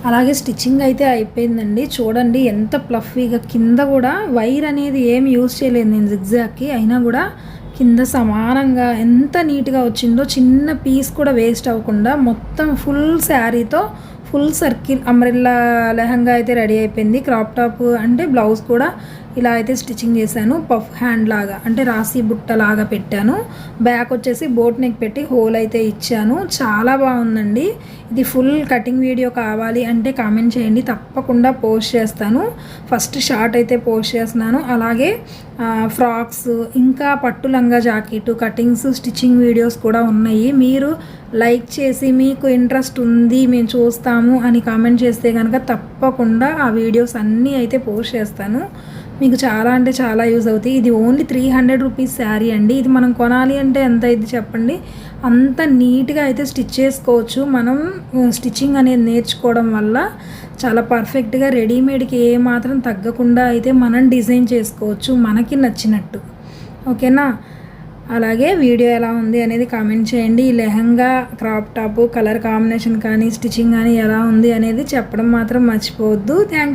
అలాగే స్టిచ్చింగ్ అయితే అయిపోయిందండి. చూడండి ఎంత ప్లఫీగా కింద కూడా వైర్ అనేది ఏమి యూజ్ చేయలేదు నేను జిగ్జాగ్కి, అయినా కూడా కింద సమానంగా ఎంత నీట్గా వచ్చిందో. చిన్న పీస్ కూడా వేస్ట్ అవ్వకుండా మొత్తం ఫుల్ శారీతో ఫుల్ సర్కిల్ అంబ్రెల్లా లెహంగా అయితే రెడీ అయిపోయింది. క్రాప్ టాప్ అంటే బ్లౌజ్ కూడా ఇలా అయితే స్టిచ్చింగ్ చేశాను. పఫ్ హ్యాండ్ లాగా అంటే రాసి బుట్ట లాగా పెట్టాను. బ్యాక్ వచ్చేసి బోట్ నెక్ పెట్టి హోల్ అయితే ఇచ్చాను. చాలా బాగుందండి. ఇది ఫుల్ కటింగ్ వీడియో కావాలి అంటే కామెంట్ చేయండి, తప్పకుండా పోస్ట్ చేస్తాను. ఫస్ట్ షార్ట్ అయితే పోస్ట్ చేస్తున్నాను. అలాగే ఫ్రాక్స్ ఇంకా పట్టు లంగా జాకెట్ కటింగ్స్ స్టిచ్చింగ్ వీడియోస్ కూడా ఉన్నాయి. మీరు లైక్ చేసి మీకు ఇంట్రెస్ట్ ఉంది మేము చూస్తాము అని కామెంట్ చేస్తే కనుక తప్పకుండా ఆ వీడియోస్ అన్నీ అయితే పోస్ట్ చేస్తాను. మీకు చాలా అంటే చాలా యూజ్ అవుతాయి. ఇది ఓన్లీ 300 రూపీస్ శారీ అండి. ఇది మనం కొనాలి అంటే ఎంత అయింది చెప్పండి. అంత నీట్గా అయితే స్టిచ్ చేసుకోవచ్చు. మనం స్టిచ్చింగ్ అనేది నేర్చుకోవడం వల్ల చాలా పర్ఫెక్ట్గా రెడీమేడ్కి ఏ మాత్రం తగ్గకుండా అయితే మనం డిజైన్ చేసుకోవచ్చు మనకి నచ్చినట్టు. ఓకేనా? అలాగే వీడియో ఎలా ఉంది అనేది కామెంట్ చేయండి. ఈ lehenga crop top colour combination కానీ స్టిచ్చింగ్ కానీ ఎలా ఉంది అనేది చెప్పడం మాత్రం మర్చిపోవద్దు. Thank you.